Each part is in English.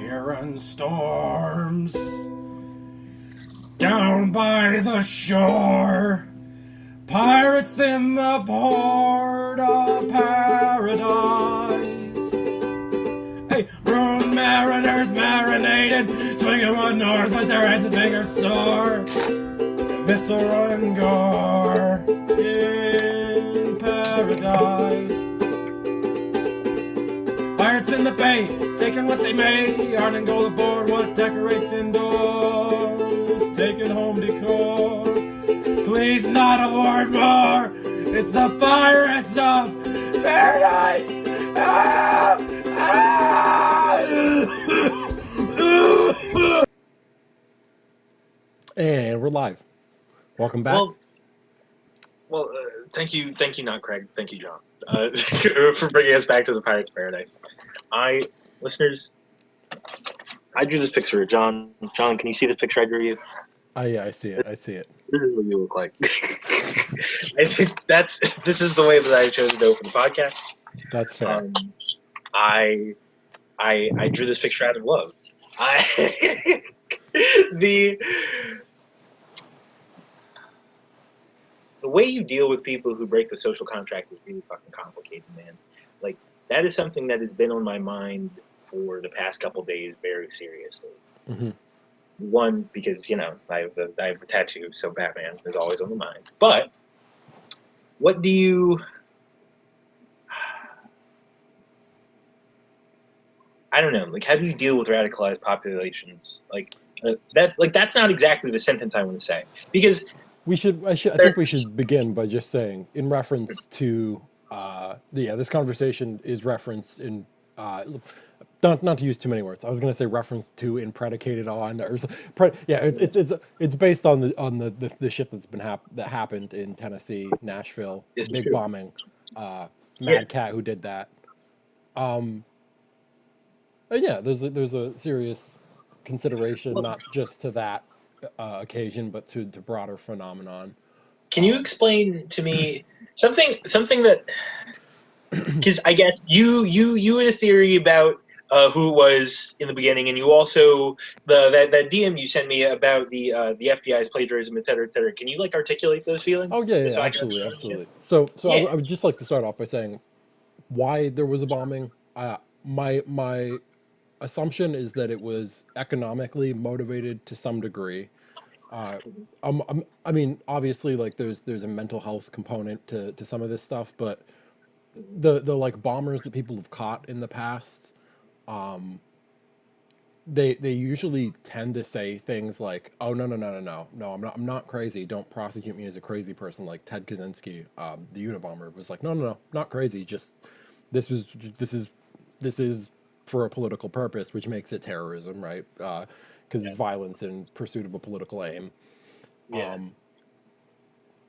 siren storms down by the shore. Pirates in the port of paradise. Hey, ruined mariners marinated, swinging one north with their heads and fingers sore. Viscera and gore in paradise. Pirates in the bay, taking what they may. Yarn and gold aboard, what decorates indoors. Taking home decor. Please not a word more. It's the Pirates of Paradise. Ah! Ah! And we're live. Welcome back. Thank you, not Craig. Thank you, John, for bringing us back to the Pirates of Paradise. Listeners, I drew this picture. John, can you see the picture I drew you? Yeah, I see it. This is what you look like. I think this is the way that I chose to open the podcast. That's fair. I drew this picture out of love. The way you deal with people who break the social contract is really fucking complicated, man. Like, that is something that has been on my mind for the past couple days very seriously. Mm-hmm. One, because, I have a tattoo, so Batman is always on the mind. But, what do you... I don't know, like, how do you deal with radicalized populations? That's not exactly the sentence I want to say. Because... I think we should begin by just saying, in reference to, this conversation is referenced in, not to use too many words. I was going to say reference to and predicated on, it's based on the shit that happened in Tennessee, Nashville, big true. bombing, Mad Cat who did that. There's a serious consideration, not just to that occasion, but to broader phenomenon. Can you explain to me something that, because I guess you had a theory about who it was in the beginning, and you also that DM you sent me about the FBI's plagiarism, et cetera, et cetera. Can you articulate those feelings? Oh yeah, absolutely. So yeah. I would just like to start off by saying why there was a bombing. My assumption is that it was economically motivated to some degree. I mean, obviously, there's a mental health component to some of this stuff, but the bombers that people have caught in the past, they usually tend to say things like, "Oh no, I'm not crazy. Don't prosecute me as a crazy person." Like Ted Kaczynski, the Unabomber, was like, "No, not crazy. Just this is for a political purpose, which makes it terrorism, right? Because it's violence in pursuit of a political aim." Yeah.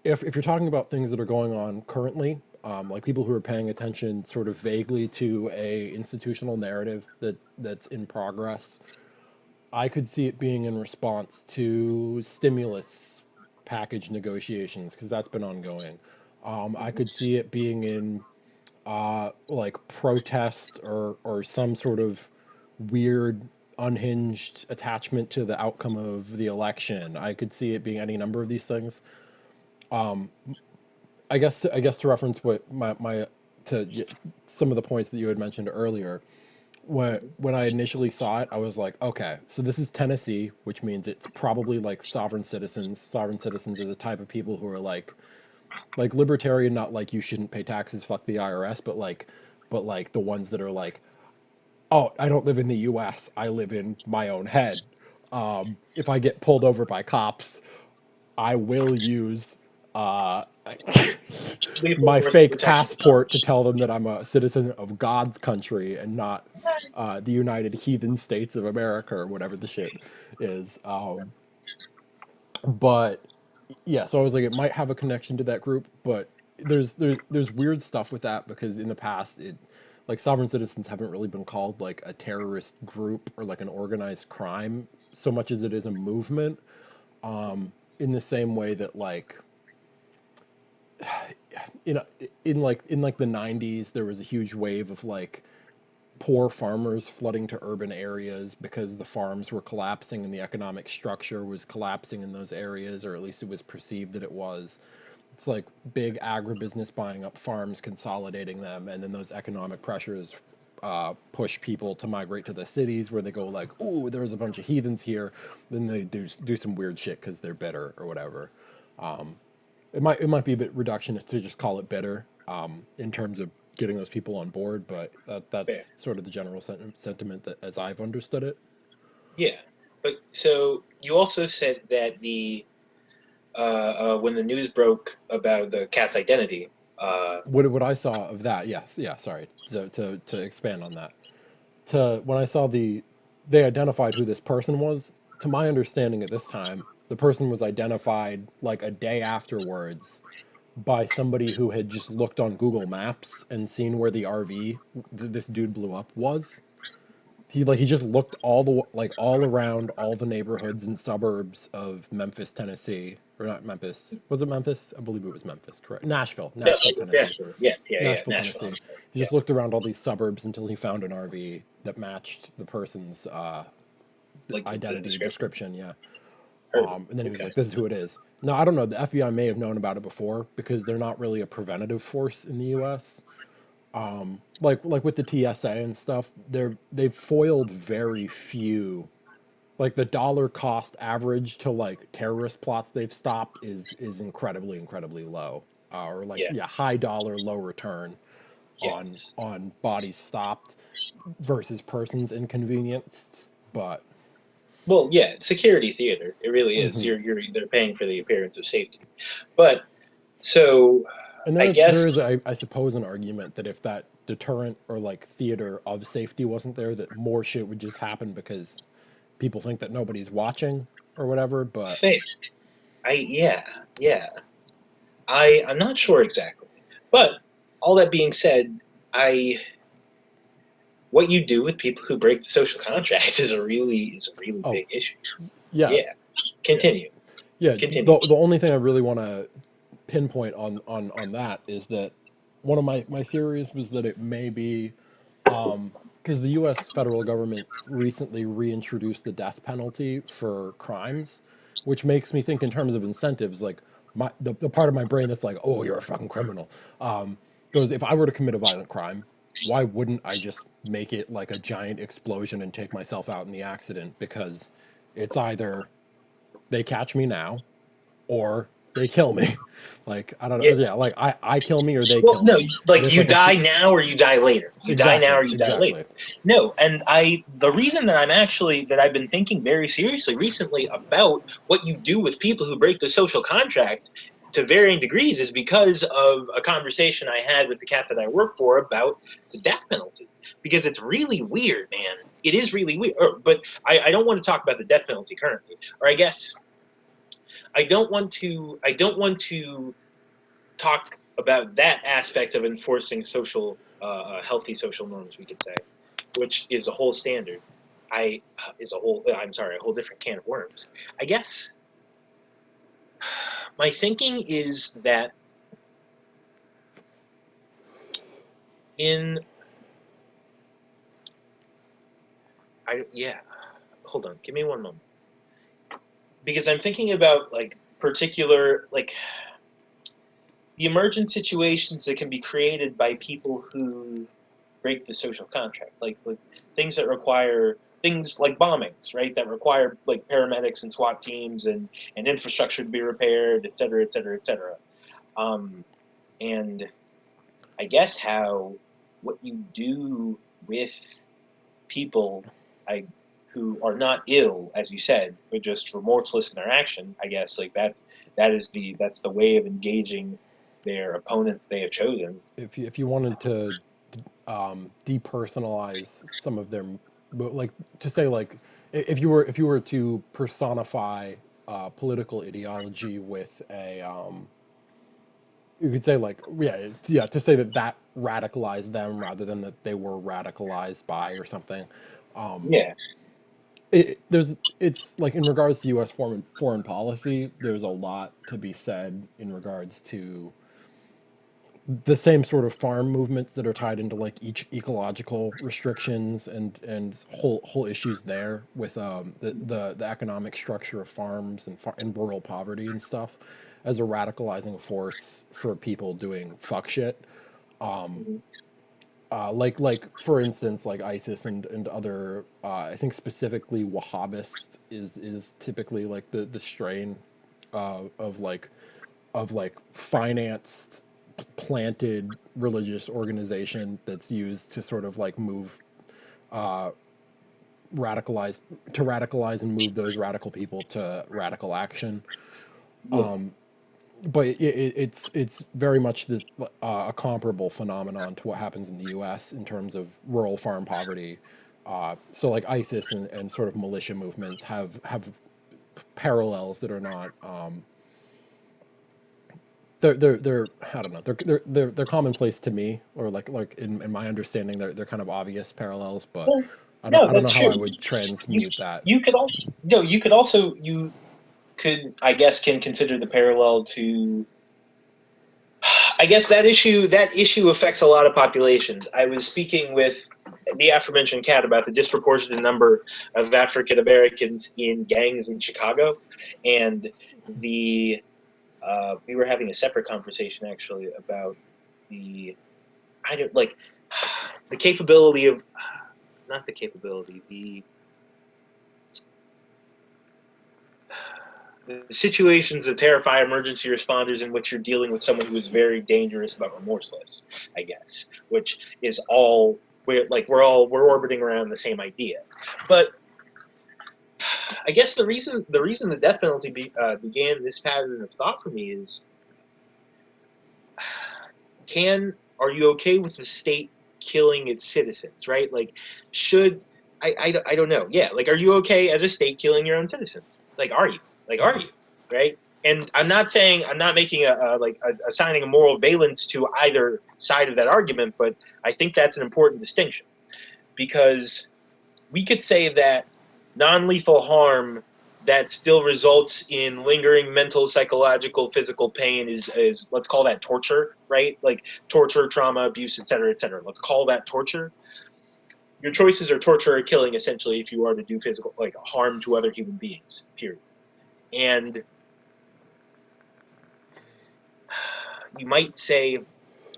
If you're talking about things that are going on currently, like people who are paying attention sort of vaguely to a institutional narrative that's in progress, I could see it being in response to stimulus package negotiations, because that's been ongoing. I could see it being in protest or some sort of weird unhinged attachment to the outcome of the election. I could see it being any number of these things. I guess to reference what to some of the points that you had mentioned earlier, when I initially saw it, I was like, okay, so this is Tennessee, which means it's probably sovereign citizens. Sovereign citizens are the type of people who are like libertarian, not like you shouldn't pay taxes, fuck the IRS, but the ones that are like, oh, I don't live in the U.S., I live in my own head. If I get pulled over by cops, I will use my fake passport to tell them that I'm a citizen of God's country and not the United Heathen States of America or whatever the shit is. But yeah, so I was like, it might have a connection to that group, but there's weird stuff with that, because in the past, sovereign citizens haven't really been called a terrorist group or an organized crime so much as it is a movement. In the same way that in the 90s there was a huge wave of poor farmers flooding to urban areas because the farms were collapsing and the economic structure was collapsing in those areas, or at least it was perceived that it was. It's like big agribusiness buying up farms, consolidating them, and then those economic pressures push people to migrate to the cities where they go like, "Ooh, there's a bunch of heathens here." Then they do some weird shit because they're bitter or whatever. Um, it might be a bit reductionist to just call it bitter in terms of getting those people on board, but Fair. that's sort of the general sentiment that as I've understood it. Yeah, but so you also said that the when the news broke about the cat's identity, What I saw of that, yes, yeah, sorry. So to expand on that, to when I saw they identified who this person was. To my understanding at this time, the person was identified like a day afterwards by somebody who had just looked on Google Maps and seen where the RV this dude blew up was. He just looked all around all the neighborhoods and suburbs of Memphis, Tennessee, or not Memphis. Was it Memphis? I believe it was Memphis, correct. Nashville, Tennessee. Nashville, yes, yeah, Nashville, Nashville. Tennessee. I'm sorry. He Yeah, just looked around all these suburbs until he found an RV that matched the person's like the identity description. description, yeah. Heard. And then he was Okay. like, "This is who it is." Now I don't know. The FBI may have known about it before because they're not really a preventative force in the U.S. Like with the TSA and stuff, they've foiled very few. Like the dollar cost average to like terrorist plots they've stopped is incredibly low. Or like Yeah. yeah, high dollar, low return Yes. on bodies stopped versus persons inconvenienced. But Well, yeah, security theater. It really is. mhm. They're paying for the appearance of safety. But so And I there guess is I suppose an argument that if that deterrent or like theater of safety wasn't there, that more shit would just happen because people think that nobody's watching or whatever. But faith. Yeah, yeah. I'm not sure exactly. But all that being said, I what you do with people who break the social contract is a really oh big issue. yeah, Yeah. yeah, Continue. yeah. Continue. The only thing I really want to pinpoint on that is that one of my theories was that it may be because the U.S. federal government recently reintroduced the death penalty for crimes, which makes me think in terms of incentives, like the part of my brain that's like, oh, you're a fucking criminal, um, goes, if I were to commit a violent crime, why wouldn't I just make it like a giant explosion and take myself out in the accident? Because it's either they catch me now or they kill me. Like I don't know, Yeah. yeah, like I kill me or they Well, kill no, me. But like it's you like die now or you die later. You die now or you die later. exactly. No, and the reason that I've been thinking very seriously recently about what you do with people who break the social contract to varying degrees is because of a conversation I had with the cat that I work for about the death penalty. Because it's really weird, man. It is really weird. But I don't want to talk about the death penalty currently. Or I guess I don't want to talk about that aspect of enforcing healthy social norms, we could say, which is a whole standard. I'm sorry, a whole different can of worms. I guess my thinking is that in, yeah, hold on, give me one moment. Because I'm thinking about like particular, like the emergent situations that can be created by people who break the social contract, like things that require things like bombings, right? That require like paramedics and SWAT teams and infrastructure to be repaired, et cetera, et cetera, et cetera. Um, and I guess how what you do with people I who are not ill, as you said, but just remorseless in their action. I guess like that's the way of engaging their opponents they have chosen. If you wanted to depersonalize some of their, but like to say like if you were to personify political ideology with a you could say like yeah to say that that radicalized them rather than that they were radicalized by or something. Um, Yeah, it's like in regards to U.S. foreign policy, there's a lot to be said in regards to the same sort of farm movements that are tied into like each ecological restrictions and whole issues there with the economic structure of farms and rural poverty and stuff as a radicalizing force for people doing fuck shit. Mhm. Like for instance, like ISIS and other, I think specifically Wahhabist is typically like the strain of like financed planted religious organization that's used to sort of like move uh radicalize radicalize and move those radical people to radical action. Yeah. But it's very much this a comparable phenomenon to what happens in the US in terms of rural farm poverty. So like ISIS and sort of militia movements have parallels that are not they're I don't know, they're commonplace to me, or like in my understanding they're kind of obvious parallels, but Well, I don't no, I don't know that's how true. I would You transmute that. you could also no, you could also you could I guess can consider the parallel to I guess that issue affects a lot of populations. I was speaking with the aforementioned cat about the disproportionate number of African Americans in gangs in Chicago, and the we were having a separate conversation actually about the I don't like the capability of not the capability the situations that terrify emergency responders in which you're dealing with someone who is very dangerous but remorseless, I guess, which is all we're orbiting around the same idea. But I guess the reason the death penalty began this pattern of thought for me is are you okay with the state killing its citizens, right? Like, should I don't know. Yeah, like, are you okay as a state killing your own citizens? Like, are you? Like, are you? Right? And I'm not saying I'm not making assigning a moral valence to either side of that argument, but I think that's an important distinction because we could say that non-lethal harm that still results in lingering mental, psychological, physical pain is let's call that torture, right? Like torture, trauma, abuse, et cetera, et cetera. Let's call that torture. Your choices are torture or killing, essentially, if you are to do physical like harm to other human beings. Period. And you might say,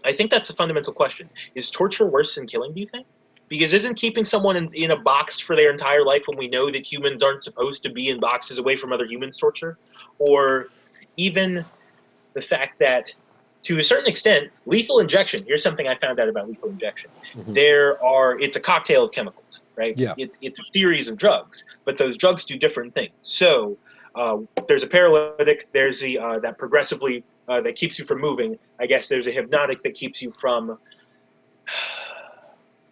I think that's a fundamental question. Is torture worse than killing, do you think? Because isn't keeping someone in a box for their entire life when we know that humans aren't supposed to be in boxes away from other humans torture? Or even the fact that, to a certain extent, lethal injection, here's something I found out about lethal injection. Hmm. It's a cocktail of chemicals, right? Yeah. It's a series of drugs, but those drugs do different things. So there's a paralytic, there's that progressively, that keeps you from moving. I guess there's a hypnotic that keeps you from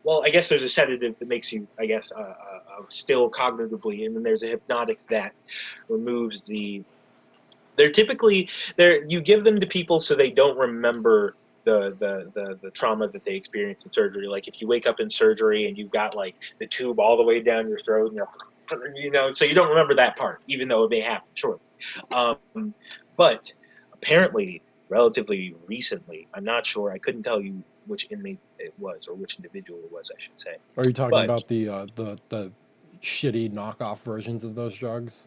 well, I guess there's a sedative that makes you, I guess, still cognitively, and then there's a hypnotic that removes the. They're typically you give them to people so they don't remember the trauma that they experienced in surgery. Like if you wake up in surgery and you've got like the tube all the way down your throat, and so you don't remember that part, even though it may happen shortly. But apparently, relatively recently, I'm not sure. I couldn't tell you which inmate it was or which individual it was, I should say. Are you talking But about the shitty knockoff versions of those drugs?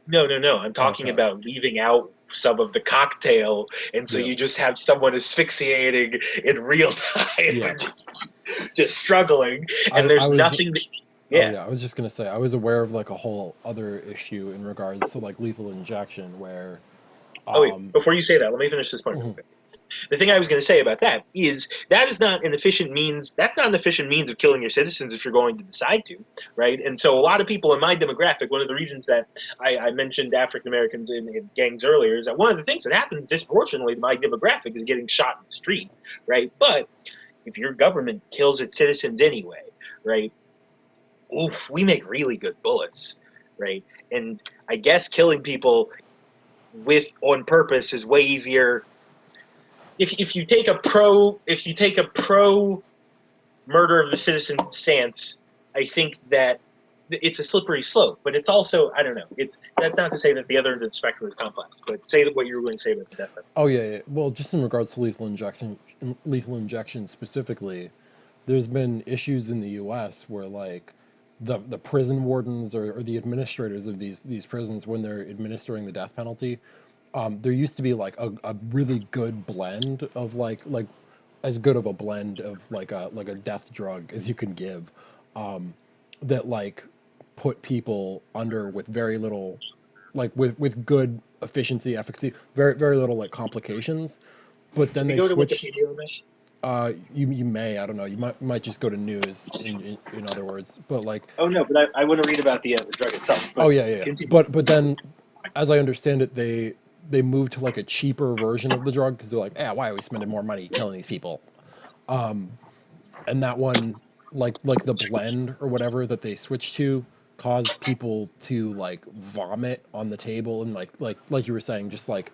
no, no, no. I'm talking Okay. about leaving out some of the cocktail, and so Yeah. you just have someone asphyxiating in real time Yeah. and just struggling, and I there's was nothing. That, Oh yeah. yeah, I was just gonna say I was aware of like a whole other issue in regards to like lethal injection where Oh wait, um before you say that, let me finish this point real mhm, quick. The thing I was going to say about that is that is not an efficient means. That's not an efficient means of killing your citizens if you're going to decide to, right? And so a lot of people in my demographic, one of the reasons that I mentioned African Americans in gangs earlier is that one of the things that happens disproportionately to my demographic is getting shot in the street, right? But if your government kills its citizens anyway, right? Oof, we make really good bullets, right? And I guess killing people with on purpose is way easier if you take a pro murder of the citizens stance, I think that it's a slippery slope, but it's also, I don't know. That's not to say that the other end of the spectrum is complex, but say that what you were going to say about the death penalty. Oh yeah. Well, just in regards to lethal injection specifically, there's been issues in the U.S. where like the prison wardens or the administrators of these prisons, when they're administering the death penalty, there used to be like a really good blend of like as good of a blend of like a death drug as you can give, that like put people under with very little, like with good efficacy, very little like complications. But then Can we they go to switched. Wikipedia on this? You may, I don't know, you might just go to news in other words, but like, Oh no, but I want to read about the drug itself. But oh yeah. continue. But then, as I understand it, they moved to like a cheaper version of the drug because they're like, yeah, why are we spending more money killing these people? And that one, like the blend or whatever that they switched to, caused people to like vomit on the table, and like you were saying, just like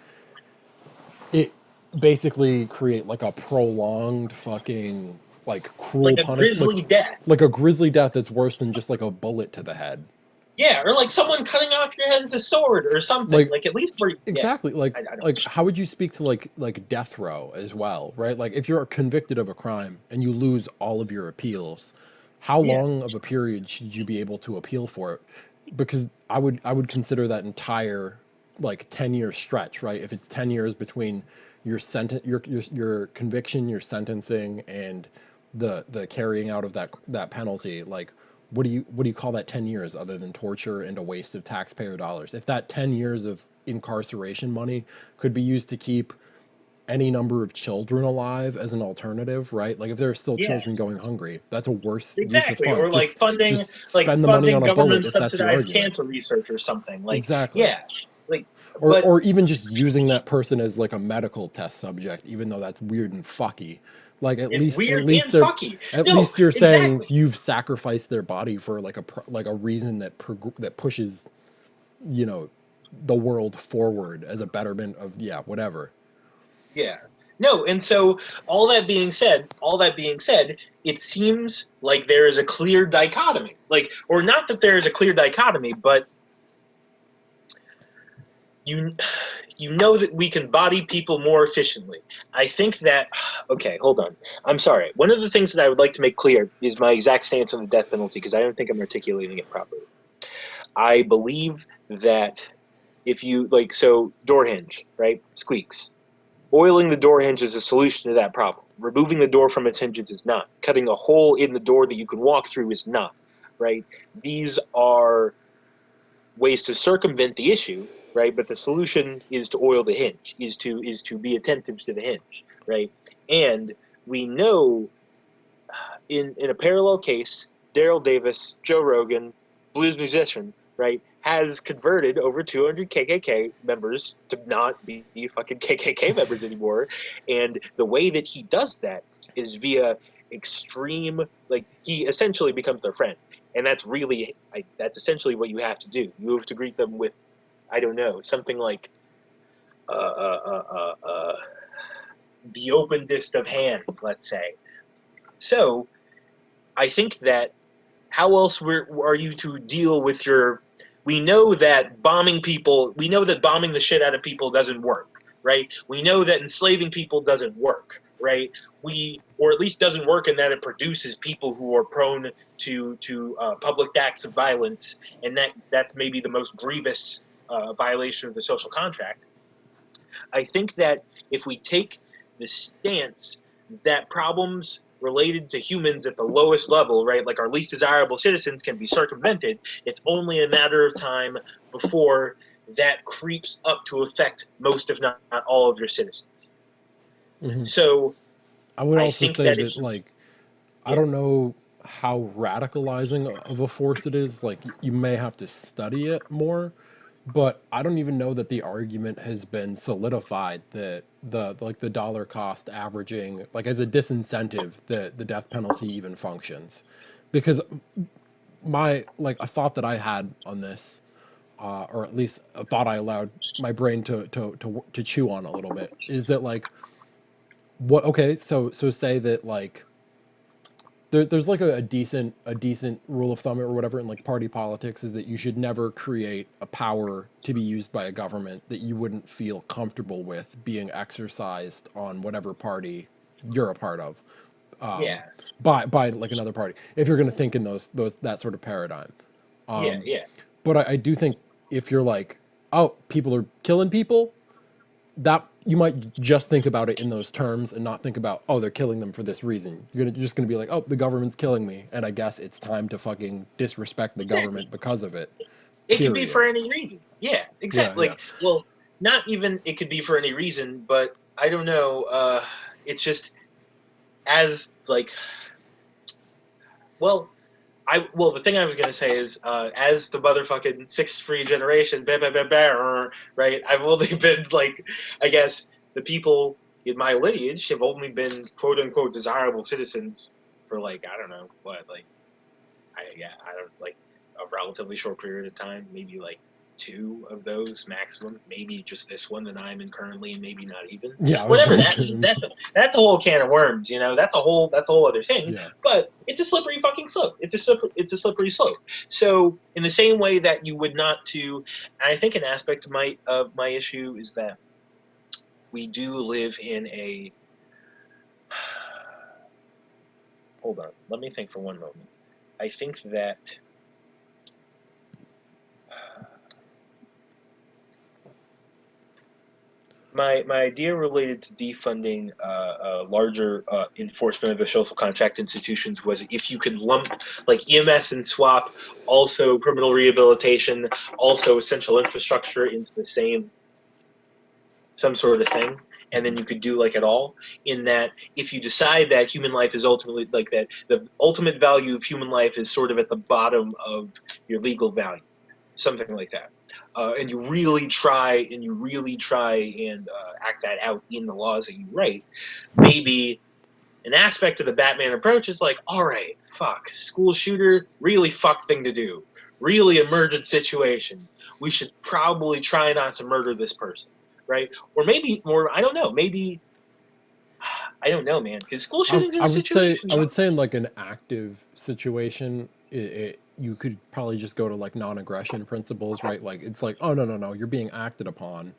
it basically create like a prolonged fucking like cruel Like a punish, grisly death. like a grisly death that's worse than just like a bullet to the head. Yeah, or like someone cutting off your head with a sword or something. Like Like at least where, yeah. exactly, I don't. like how would you speak to like death row as well, right? Like if you're convicted of a crime and you lose all of your appeals, how Yeah. long of a period should you be able to appeal for it? Because I would consider that entire like 10-year stretch, right? If it's 10 years between your conviction, your sentencing, and the carrying out of that penalty, like what do you call that 10 years other than torture and a waste of taxpayer dollars? If that 10 years of incarceration money could be used to keep any number of children alive as an alternative, right? Like if there are still Yeah. children going hungry, that's a worse use of Exactly, or funds. like Just spend the money on a bullet government if that's your subsidized argument. cancer research or something. Like, Exactly. yeah, like, Or but or even just using that person as like a medical test subject, even though that's weird and fucky. Like at it's least at weird least and they're fucky. at No, least you're saying exactly. you've sacrificed their body for like a reason that pushes, you know, the world forward as a betterment of, yeah, whatever. Yeah. No, and so all that being said, it seems like there is a clear dichotomy. Like, or not that there is a clear dichotomy, but you you know that we can body people more efficiently. I think that okay, hold on. I'm sorry. One of the things that I would like to make clear is my exact stance on the death penalty because I don't think I'm articulating it properly. I believe that if you like so door hinge, right? Squeaks. Oiling the door hinge is a solution to that problem. Removing the door from its hinges is not. Cutting a hole in the door that you can walk through is not, right? These are ways to circumvent the issue, right? But the solution is to oil the hinge, is to be attentive to the hinge, right? And we know in a parallel case, Daryl Davis, Joe Rogan, blues musician, right, has converted over 200 KKK members to not be fucking KKK members anymore, and the way that he does that is via extreme, like he essentially becomes their friend, and that's really that's essentially what you have to do. You have to greet them with, I don't know, something like uh, uh, uh, uh, uh, the openest of hands, let's say. So I think that how else are you to deal with your? We know that bombing people, we know that bombing the shit out of people doesn't work, right? We know that enslaving people doesn't work, right? Or at least doesn't work in that it produces people who are prone to public acts of violence, and that's maybe the most grievous violation of the social contract. I think that if we take the stance that problems related to humans at the lowest level, right, like our least desirable citizens can be circumvented, it's only a matter of time before that creeps up to affect most, if not all, of your citizens. Hmm. So I would I also think say that if that, like, I yeah, don't know how radicalizing of a force it is. Like, you may have to study it more, but I don't even know that the argument has been solidified that the dollar cost averaging, like, as a disincentive, the death penalty even functions. Because my like a thought that I had on this, or at least a thought I allowed my brain to chew on a little bit, is that like, what okay, so say that like there's like a decent rule of thumb or whatever in like party politics is that you should never create a power to be used by a government that you wouldn't feel comfortable with being exercised on whatever party you're a part of, Yeah, by like another party, if you're going to think in those that sort of paradigm. yeah, um yeah. but I do think if you're like, oh, people are killing people, that you might just think about it in those terms and not think about, oh, they're killing them for this reason. You're just gonna be like, oh, the government's killing me, and I guess it's time to fucking disrespect the Exactly. government because of it. It could be Period. for any reason. Yeah, Yeah, exactly. yeah. Like, well, not even it could be for any reason, but I don't know. It's just as like, well, the thing I was gonna say is, as the motherfucking sixth free generation, right? I've only been like, I guess the people in my lineage have only been quote unquote desirable citizens for like, I don't know what, like, I don't, like, a relatively short period of time, maybe like two of those maximum, maybe just this one that I'm in currently, and maybe not even. Yeah, I was Whatever gonna that means, say. that's a whole can of worms, you know. That's a whole other thing. Yeah. But it's a slippery fucking slope. It's a slippery slope. So in the same way that you would not to, and I think an aspect of my issue is that we do live in a. Hold on, let me think for one moment. I think that my idea related to defunding larger enforcement of the social contract institutions was if you could lump like EMS and SWAP, also criminal rehabilitation, also essential infrastructure into the same some sort of thing, and then you could do like it all. In that, if you decide that human life is ultimately like that, the ultimate value of human life is sort of at the bottom of your legal value, something like that. And you really try and act that out in the laws that you write. Maybe an aspect of the Batman approach is like, all right, fuck, school shooter, really fuck thing to do, really emergent situation. We should probably try not to murder this person, right? Or maybe, or I don't know, maybe I don't know, man, because school shootings are I a would situation. say in like an active situation, you could probably just go to like non-aggression principles, right? Like it's like, oh, no, you're being acted upon.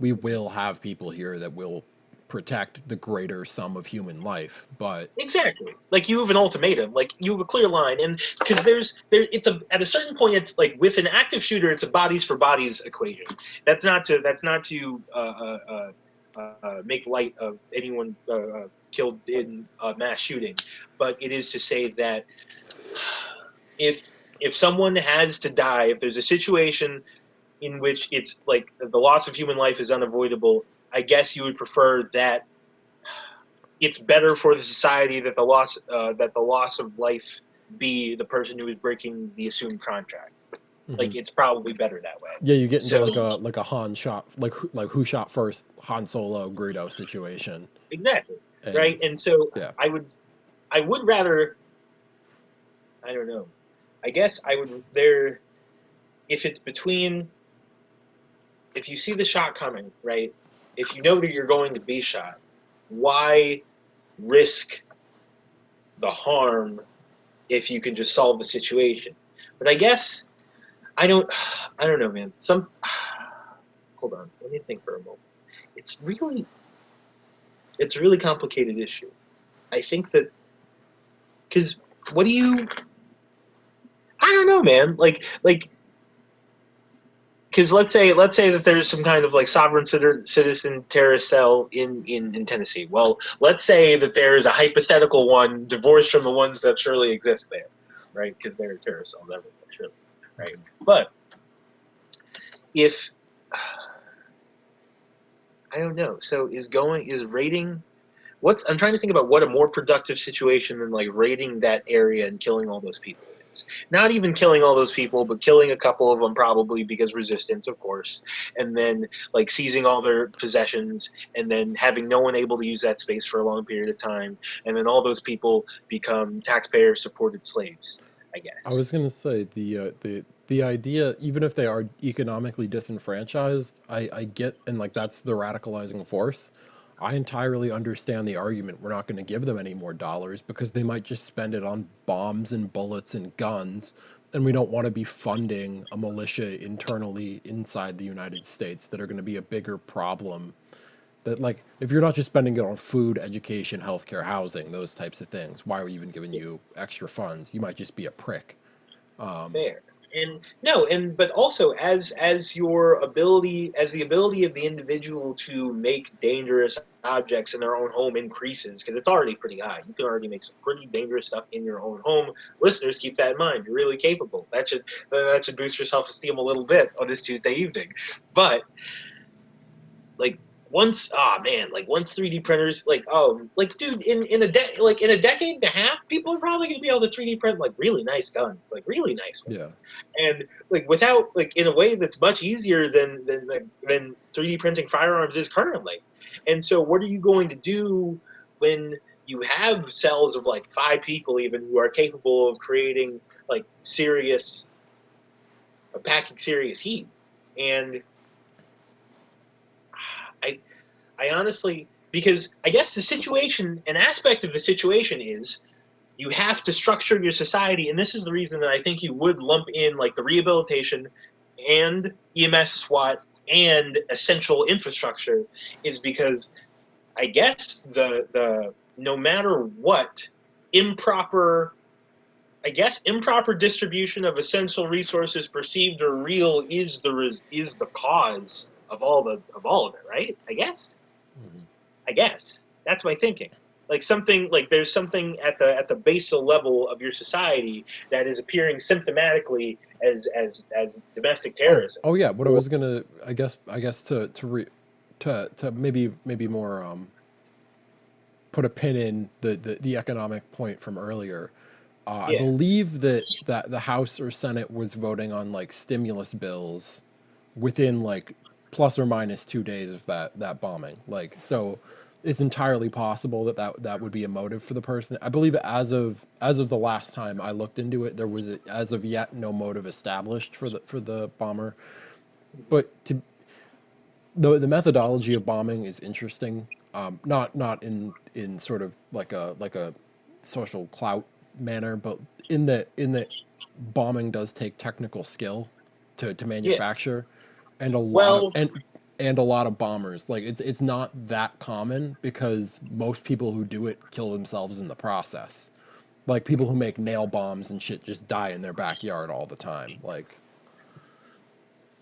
We will have people here that will protect the greater sum of human life, but Exactly. Like you have an ultimatum. Like you have a clear line, and because it's a at a certain point, it's like with an active shooter, it's a bodies for bodies equation. That's not to make light of anyone killed in a mass shooting, but it is to say that if someone has to die, if there's a situation in which it's like the loss of human life is unavoidable, I guess you would prefer that it's better for the society that the loss of life be the person who is breaking the assumed contract. mhm. Like it's probably better that way. Yeah, you get into So like a Han shot, like who shot first, Han Solo Greedo situation, exactly, and right. And so yeah. I would rather, I don't know. I guess I would there if it's between, if you see the shot coming, right? If you know that you're going to be shot, why risk the harm if you can just solve the situation? But I guess I don't. I don't know, man. Hold on. Let me think for a moment. It's really. It's a really complicated issue. I think that because what do you? I don't know, man. Like because let's say that there's some kind of like sovereign citizen terrorist cell in Tennessee. Well, let's say that there is a hypothetical one divorced from the ones that surely exist there, right? Because there are terrorist cells everywhere, surely, right? But if I don't know. So is raiding what's I'm trying to think about what a more productive situation than like raiding that area and killing all those people is. Not even killing all those people, but killing a couple of them probably because resistance, of course, and then like seizing all their possessions and then having no one able to use that space for a long period of time, and then all those people become taxpayer supported slaves, I I guess. was gonna say the idea, even if they are economically disenfranchised, I get, and like that's the radicalizing force. I entirely understand the argument. We're not going to give them any more dollars because they might just spend it on bombs and bullets and guns, and we don't want to be funding a militia internally inside the United States that are going to be a bigger problem. That, like, if you're not just spending it on food, education, healthcare, housing, those types of things, why are we even giving you extra funds? You might just be a prick. Fair. And no, and but also as your ability, as the ability of the individual to make dangerous objects in their own home increases, because it's already pretty high. You can already make some pretty dangerous stuff in your own home. Listeners, keep that in mind. You're really capable. That should boost your self-esteem a little bit on this Tuesday evening. But like once, once 3D printers, dude, in a decade and a half, people are probably gonna be able to 3D print like really nice guns, like really nice Yeah. ones, and like without, like, in a way that's much easier than 3D printing firearms is currently. And so, what are you going to do when you have cells of like 5 people even who are capable of creating like packing serious heat? And I I honestly, because I guess an aspect of the situation is you have to structure your society, and this is the reason that I think you would lump in like the rehabilitation and EMS SWAT and essential infrastructure, is because I guess the no matter what, improper improper distribution of essential resources, perceived or real, is the cause of all of it, right? I guess that's my thinking. There's something at the basal level of your society that is appearing symptomatically as domestic terrorism. Oh yeah. What I was gonna, I guess to maybe more put a pin in the economic point from earlier. I Yeah, believe that the House or Senate was voting on like stimulus bills within like plus or minus 2 days of that bombing. Like, so it's entirely possible that would be a motive for the person. I believe as of the last time I looked into it, there was as of yet no motive established for the bomber. But the methodology of bombing is interesting. Not in sort of like a social clout manner, but in that bombing does take technical skill to yeah. manufacture, and a lot of Well, and a lot of bombers, like, it's not that common because most people who do it kill themselves in the process. Like, people who make nail bombs and shit just die in their backyard all the time. Like,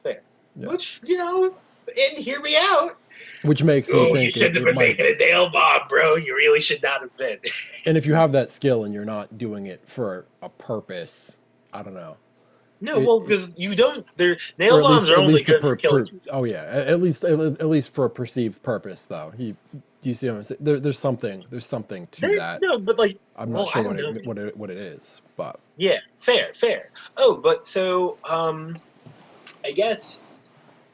fair. yeah, Which, and hear me out. which makes me Oh, you think shouldn't have it been might. making a nail bomb, bro. You really should not have been. And if you have that skill and you're not doing it for a purpose, I don't know. No, It, well, it because you don't. or Nail bombs are at only least good for killing people. oh yeah, at least for a perceived purpose though. Do you see what I'm saying? There's something to that. No, but like, I'm not well, sure I don't know. what it is, but Yeah, fair. Oh, but so I guess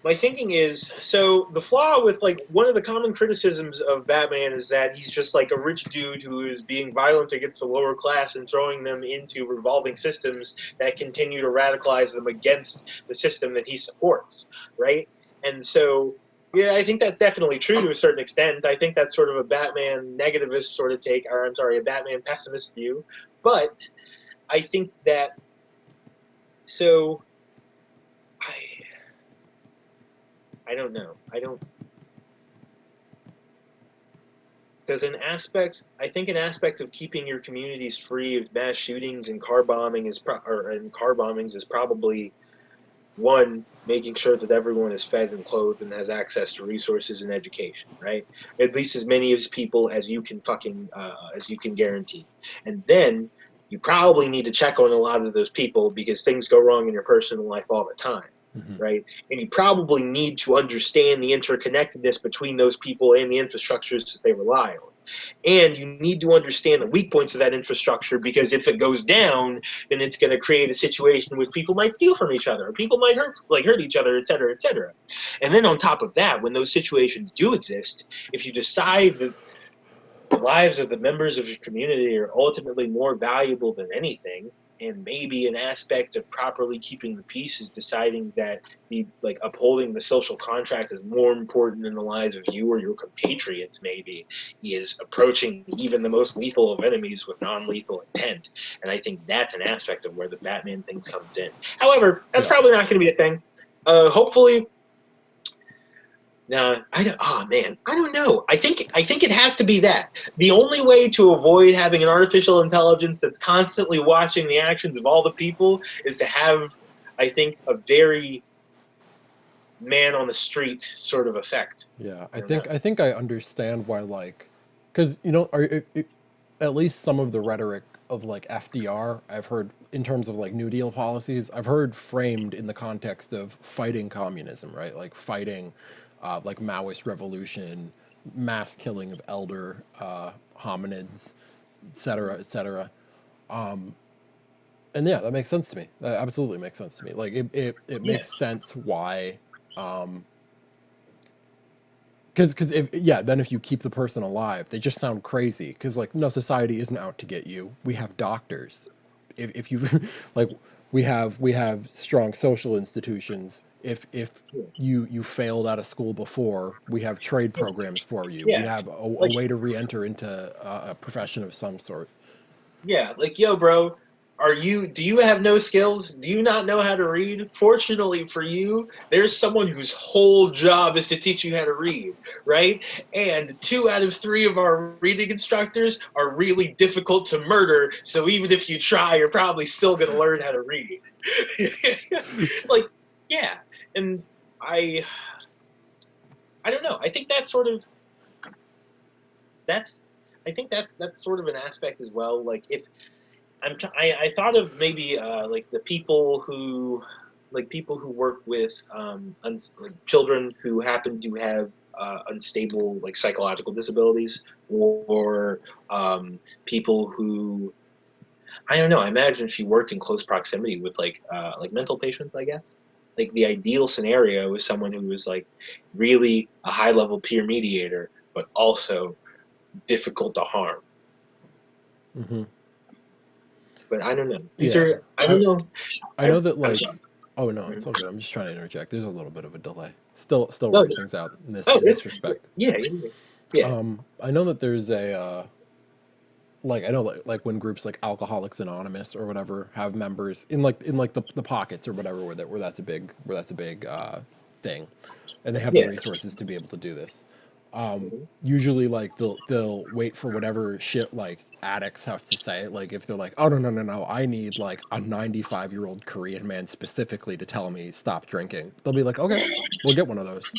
my thinking is, so the flaw with, like, one of the common criticisms of Batman is that he's just like a rich dude who is being violent against the lower class and throwing them into revolving systems that continue to radicalize them against the system that he supports, right? And so, yeah, I think that's definitely true to a certain extent. I think that's sort of a Batman negativist sort of take, or I'm sorry, a Batman pessimist view. But I think that, so I don't know. I don't. Does an aspect? I think an aspect of keeping your communities free of mass shootings and car bombings is probably, one, making sure that everyone is fed and clothed and has access to resources and education, right? At least as many as people as you can as you can guarantee. And then you probably need to check on a lot of those people because things go wrong in your personal life all the time, mhm. right? And you probably need to understand the interconnectedness between those people and the infrastructures that they rely on. And you need to understand the weak points of that infrastructure, because if it goes down, then it's going to create a situation in which people might steal from each other, or people might hurt each other, et cetera, et cetera. And then on top of that, when those situations do exist, if you decide that the lives of the members of your community are ultimately more valuable than anything, and maybe an aspect of properly keeping the peace is deciding that like upholding the social contract is more important than the lives of you or your compatriots. Maybe is approaching even the most lethal of enemies with non-lethal intent, and I think that's an aspect of where the Batman thing comes in. However, that's probably not going to be a thing. Hopefully. No, oh man, I don't know. I think it has to be that. The only way to avoid having an artificial intelligence that's constantly watching the actions of all the people is to have, I think, a very man on the street sort of effect. Yeah, I think I understand why, like, because at least some of the rhetoric of like FDR I've heard in terms of like New Deal policies, I've heard framed in the context of fighting communism, right? Like fighting like Maoist revolution, mass killing of elder hominids, et cetera, et cetera. And yeah, that makes sense to me. That absolutely makes sense to me. Like it Yeah. makes sense why. Because then if you keep the person alive, they just sound crazy. Because like, no, society isn't out to get you. We have doctors. If you like, we have strong social institutions. If you failed out of school before, we have trade programs for you. We Yeah. have a Like, way to re-enter into a profession of some sort. yeah, like, yo, bro, do you have no skills? Do you not know how to read? Fortunately for you, there's someone whose whole job is to teach you how to read, right? And 2 out of 3 of our reading instructors are really difficult to murder, so even if you try, you're probably still going to learn how to read. Like, yeah, and I I don't know. I think that's sort of that's I think that's sort of an aspect as well. Like, if I thought of maybe like the people who work with like children who happen to have unstable like psychological disabilities, or people who, I don't know. I imagine if you worked in close proximity with like mental patients, I guess. Like, the ideal scenario is someone who was like really a high level peer mediator, but also difficult to harm. Hmm. But I don't know. Yeah, I don't know. I know that I'm like, sorry. oh no, it's Mhm. all good. I'm just trying to interject. There's a little bit of a delay. Still No, working things out in oh, this respect. yeah, yeah, I know that there's a like I know like when groups like Alcoholics Anonymous or whatever have members in like the pockets or whatever where that's a big thing, and they have the yeah. resources to be able to do this. Mhm. Usually like they'll wait for whatever shit like addicts have to say. Like if they're like, oh no, I need like a 95-year-old Korean man specifically to tell me stop drinking. They'll be like, okay, we'll get one of those,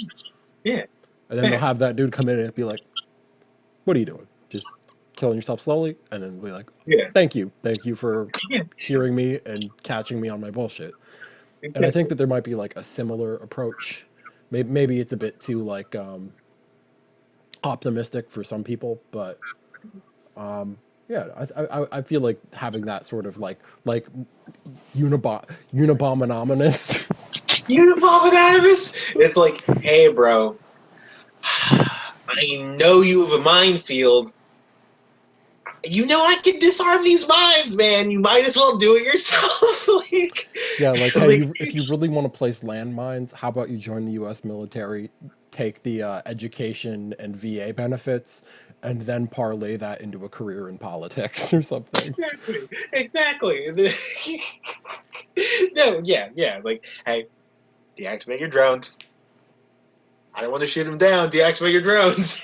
Yeah, and then they'll fair. have that dude come in and be like, what are you doing? Just killing yourself slowly? And then be like, Yeah, thank you for yeah, hearing me and catching me on my bullshit. And I think exactly. that there might be like a similar approach. Maybe it's a bit too like optimistic for some people, but yeah, I feel like having that sort of like Unabominominous. Unabomber Anonymous. It's like, hey, bro, I know you have a minefield. You know I can disarm these mines, man. You might as well do it yourself. Yeah, like hey, Like, if you really want to place landmines, how about you join the U.S. military, take the education and VA benefits, and then parlay that into a career in politics or something. exactly. No, yeah, yeah. Like, hey, deactivate your drones. I don't want to shoot them down. Deactivate your drones.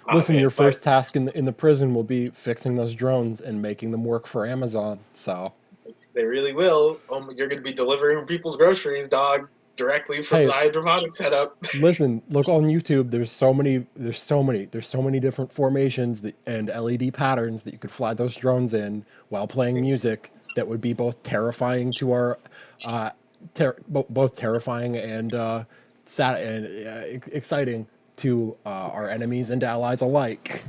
Oh Listen, man, your but first task in the prison will be fixing those drones and making them work for Amazon. So, they really will. You're going to be delivering people's groceries, dog, directly from the hey, hydroponic setup. listen, look on YouTube. There's so many different formations and LED patterns that you could fly those drones in while playing music that would be both terrifying to our, uh, both terrifying and sad and exciting to our enemies and allies alike.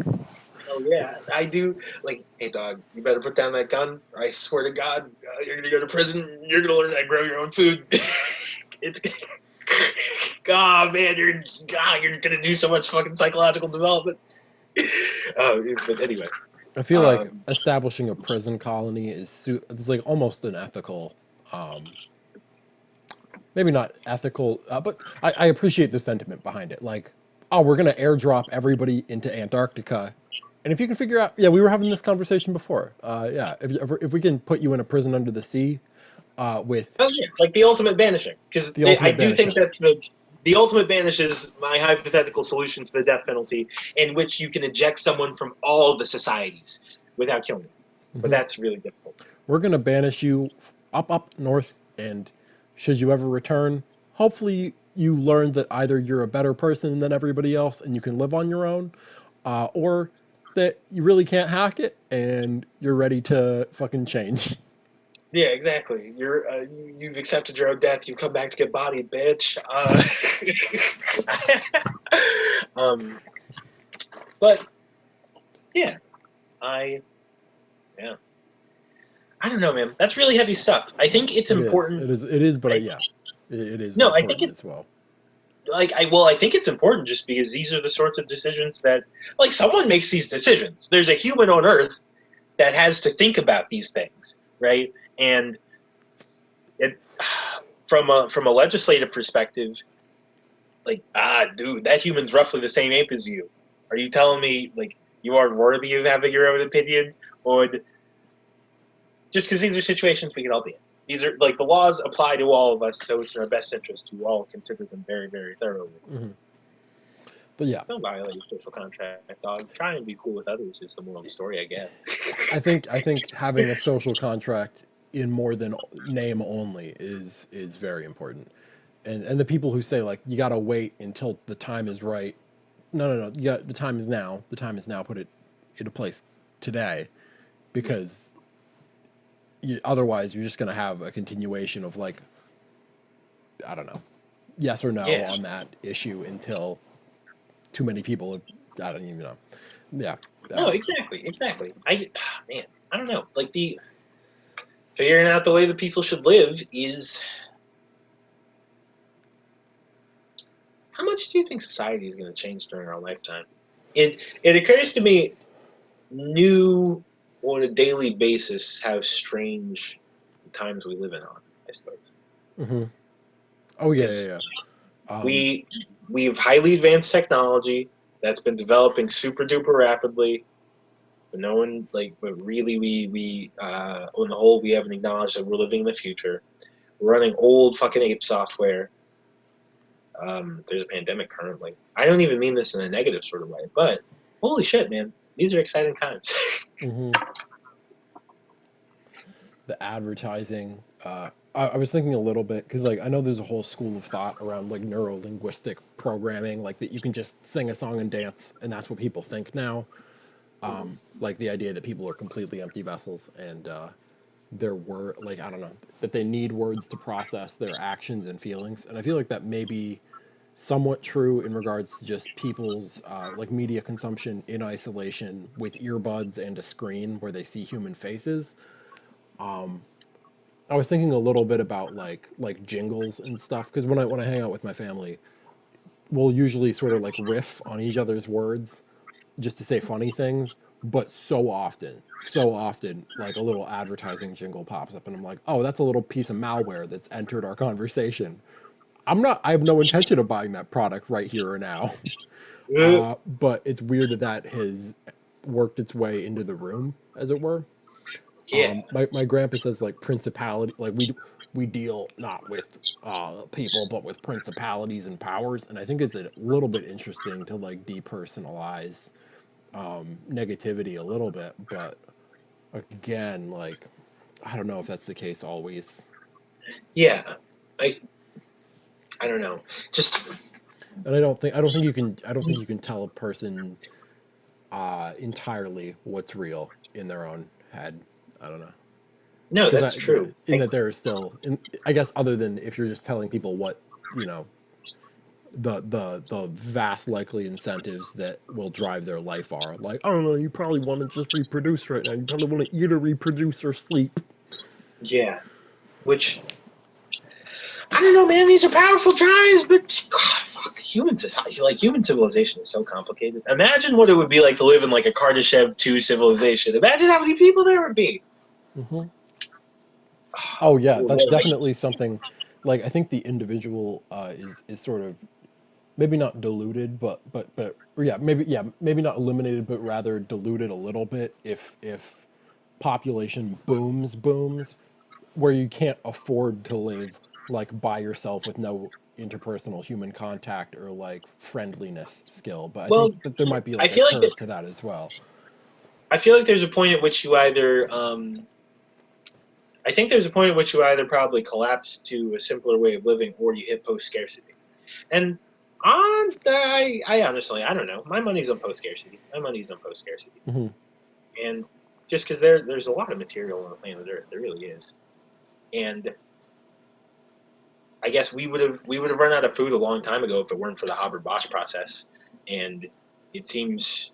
Oh yeah, I do. Like, hey, dog, you better put down that gun. Or I swear to God, you're gonna go to prison. You're gonna learn how to grow your own food. It's, God, man, you're gonna do so much fucking psychological development. But anyway, I feel like establishing a prison colony it's like almost an ethical, maybe not ethical, but I appreciate the sentiment behind it. Like, oh, we're gonna airdrop everybody into Antarctica, and if you can figure out, yeah, we were having this conversation before. Yeah, if we can put you in a prison under the sea, with Oh yeah, like the ultimate banishing, because the I ultimate do think banishing. that the ultimate banish is my hypothetical solution to the death penalty, in which you can eject someone from all the societies without killing them. But Mhm. that's really difficult. We're gonna banish you up north, and should you ever return, hopefully you learn that either you're a better person than everybody else and you can live on your own, or that you really can't hack it and you're ready to fucking change. Yeah, exactly. You've accepted your own death. You come back to get bodied, bitch. Um, but yeah, I yeah, I don't know, man. That's really heavy stuff. I think it's It is. important. It is. But I, yeah, it is no, I think important it as well. I think it's important just because these are the sorts of decisions that, like, someone makes these decisions. There's a human on Earth that has to think about these things, right? And it, from a legislative perspective, like, dude, that human's roughly the same ape as you. Are you telling me, like, you aren't worthy of having your own opinion, or just because these are situations we can all be in? These are, like, the laws apply to all of us, so it's in our best interest to all consider them very, very thoroughly. Hmm. But yeah, Don't violate your social contract, dog. Try and be cool with others is the moral of the story, I guess. I think having a social contract in more than name only is very important. And the people who say like you gotta wait until the time is right. No. The time is now. The time is now. Put it into place today, Yeah. because otherwise you're just gonna have a continuation of like, I don't know, yes or no Yeah. on that issue until too many people. I don't even know. Yeah. No, exactly. Man, I don't know. Like, the figuring out the way that people should live is. How much do you think society is going to change during our lifetime? It occurs to me, new on a daily basis, how strange the times we live in are, I suppose. Hmm. Oh yeah, yeah, Because yeah. we we have highly advanced technology that's been developing super duper rapidly. But no one, like, but really, we on the whole, we haven't acknowledged that we're living in the future. We're running old fucking ape software. There's a pandemic currently. I don't even mean this in a negative sort of way, but holy shit, man, these are exciting times. Hmm. The advertising. I was thinking a little bit because like I know there's a whole school of thought around like neuro linguistic programming, like that you can just sing a song and dance, and that's what people think now. Like the idea that people are completely empty vessels, and their word, like I don't know, that they need words to process their actions and feelings, and I feel like that may be somewhat true in regards to just people's like media consumption in isolation with earbuds and a screen where they see human faces. I was thinking a little bit about like jingles and stuff because when I hang out with my family, we'll usually sort of like riff on each other's words just to say funny things, but so often, like a little advertising jingle pops up, and I'm like, oh, that's a little piece of malware that's entered our conversation. I have no intention of buying that product right here or now. But it's weird that that has worked its way into the room, as it were. Yeah. My grandpa says like principality, like we deal not with people, but with principalities and powers, and I think it's a little bit interesting to like depersonalize negativity a little bit, but again, like I don't know if that's the case always. Yeah. I I don't know. Just And I don't think you can tell a person entirely what's real in their own head. I don't know. no, Because that's yeah, true. in that there is still, I guess, other than if you're just telling people what you know, the vast likely incentives that will drive their life are. Like, I don't know, you probably want to just reproduce right now. You probably want to either reproduce or sleep. Yeah. Which, I don't know, man. These are powerful drives, but God, human society, like human civilization, is so complicated. Imagine what it would be like to live in like a Kardashev 2 civilization. Imagine how many people there would be. Hmm. Oh yeah, What that's a amazing- definitely something. Like I think the individual is sort of maybe not diluted, but or maybe not eliminated, but rather diluted a little bit if population booms where you can't afford to live like by yourself with no interpersonal human contact or like friendliness skill. But I Well, think that there might be I like a feel like curve to that as well. I feel like there's a point at which you either I think there's a point at which you either probably collapse to a simpler way of living or you hit post scarcity. And I honestly, I don't know. My money's on post scarcity. Hmm. And just because there's a lot of material on the planet Earth, there really is. And I guess we would have run out of food a long time ago if it weren't for the Haber-Bosch process. And it seems,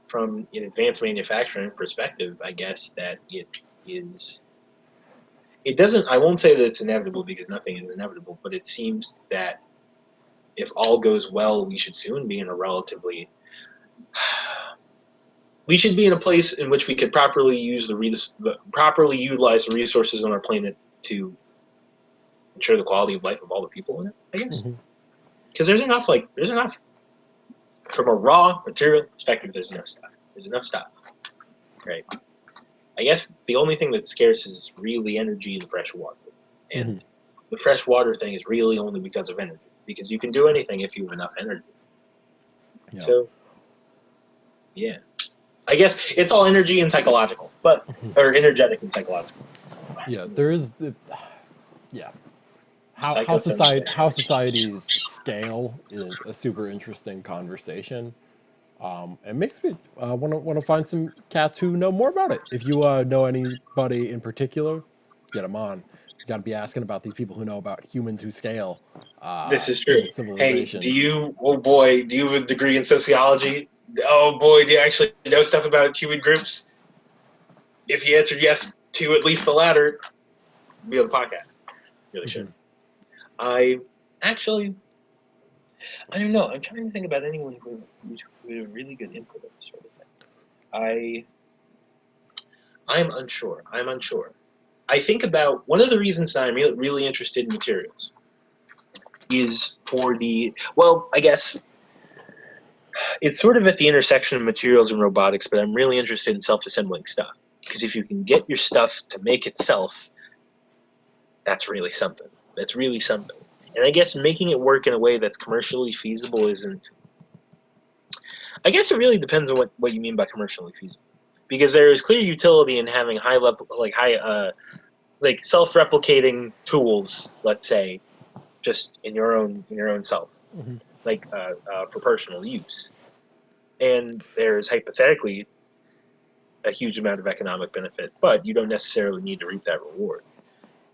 from an advanced manufacturing perspective, I guess that it is. It doesn't. I won't say that it's inevitable because nothing is inevitable, but it seems that if all goes well, we should soon be in a relatively. We should be in a place in which we could properly properly utilize the resources on our planet to ensure the quality of life of all the people in it. I guess Hmm. because there's enough from a raw material perspective. There's enough stuff. There's enough stuff, right? I guess the only thing that's scarce is really energy and fresh water, and Hmm. the fresh water thing is really only because of energy. Because you can do anything if you have enough energy. Yeah. So, yeah. I guess it's all energy and psychological, or energetic and psychological. Yeah, there is the yeah. Psychothermal. How societies scale is a super interesting conversation. It makes me want to find some cats who know more about it. If you know anybody in particular, get them on. You got to be asking about these people who know about humans who scale This is true. Hey, civilizations. oh boy, do you have a degree in sociology? Oh boy, do you actually know stuff about human groups? If you answered yes to at least the latter, be on the podcast. Really should. Mhm. I actually, I don't know. I'm trying to think about anyone who had really good input on this sort of thing. I'm unsure. I think about one of the reasons that I'm really interested in materials is I guess it's sort of at the intersection of materials and robotics, but I'm really interested in self-assembling stuff. Because if you can get your stuff to make itself, that's really something. And I guess making it work in a way that's commercially feasible isn't. I guess it really depends on what you mean by commercially feasible. Because there is clear utility in having like self-replicating tools, let's say, just in your own self, Mhm. like for personal use. And there's hypothetically a huge amount of economic benefit, but you don't necessarily need to reap that reward.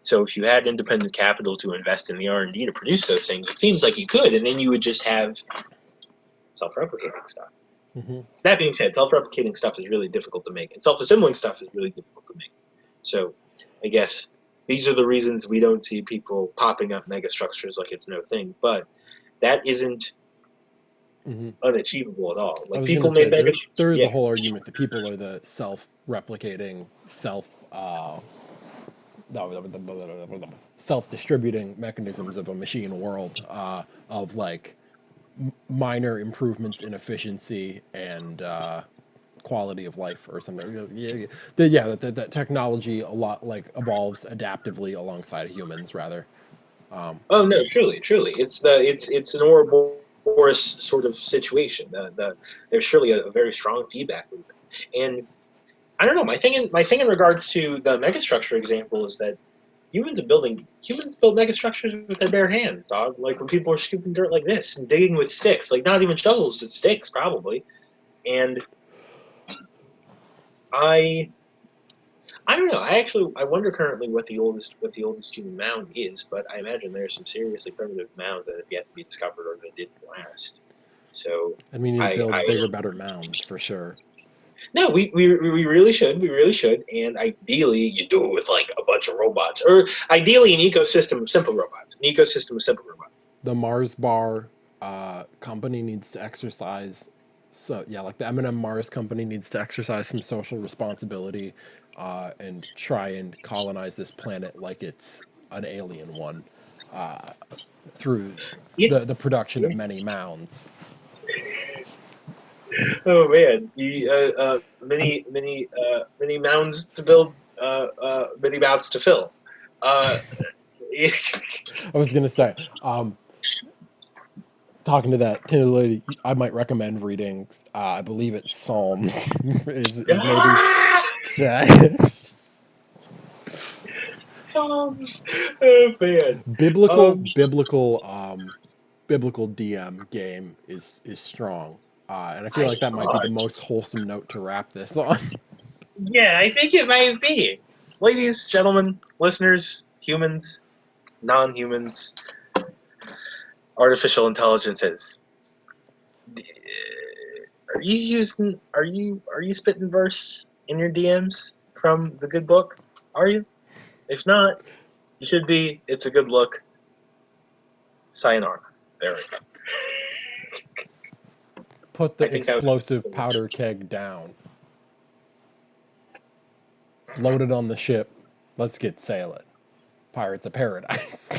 So if you had independent capital to invest in the R&D to produce those things, it seems like you could, and then you would just have self-replicating stuff. Mhm. That being said, self-replicating stuff is really difficult to make, and self-assembling stuff is really difficult to make. So I guess these are the reasons we don't see people popping up megastructures like it's no thing, but that isn't Mhm. unachievable at all. I Like was going to people say made there is a yeah. whole argument that people are the self-replicating, self-distributing mechanisms of a machine world of like minor improvements in efficiency and quality of life or something. That technology a lot like evolves adaptively alongside humans rather. Oh no, truly, it's an Ouroboros sort of situation. There's surely a very strong feedback loop, and I don't know. My thing in regards to the megastructure example is that humans build megastructures with their bare hands, dog. Like when people are scooping dirt like this and digging with sticks, like not even shovels, it's sticks probably. And I I don't know. I wonder currently what the oldest human mound is, but I imagine there are some seriously primitive mounds that have yet to be discovered or that didn't last. So And we need to build I bigger, better mounds for sure. no, we really should, and ideally you do it with like a bunch of robots, or ideally an ecosystem of simple robots, The Mars bar company needs to exercise. So yeah, like the M&M Mars company needs to exercise some social responsibility, and try and colonize this planet like it's an alien one, through Yeah. the production of many mounds. Oh man, many mounds to build, many mouths to fill. Uh, I was gonna say, talking to that Tinder lady, I might recommend reading. I believe it's Psalms. Is maybe that oh man. biblical Um, biblical biblical DM game is strong, and I feel I like that might be the most wholesome note to wrap this on. Yeah, I think it might be. Ladies, gentlemen, listeners, humans, non-humans, artificial intelligences. Are you using? Are you spitting verse in your DMs from the good book? Are you? If not, you should be. It's a good look. Sayonara. There we go. Put I the think that explosive was. powder keg down. Load it on the ship. Let's get sailing. Pirates of Paradise.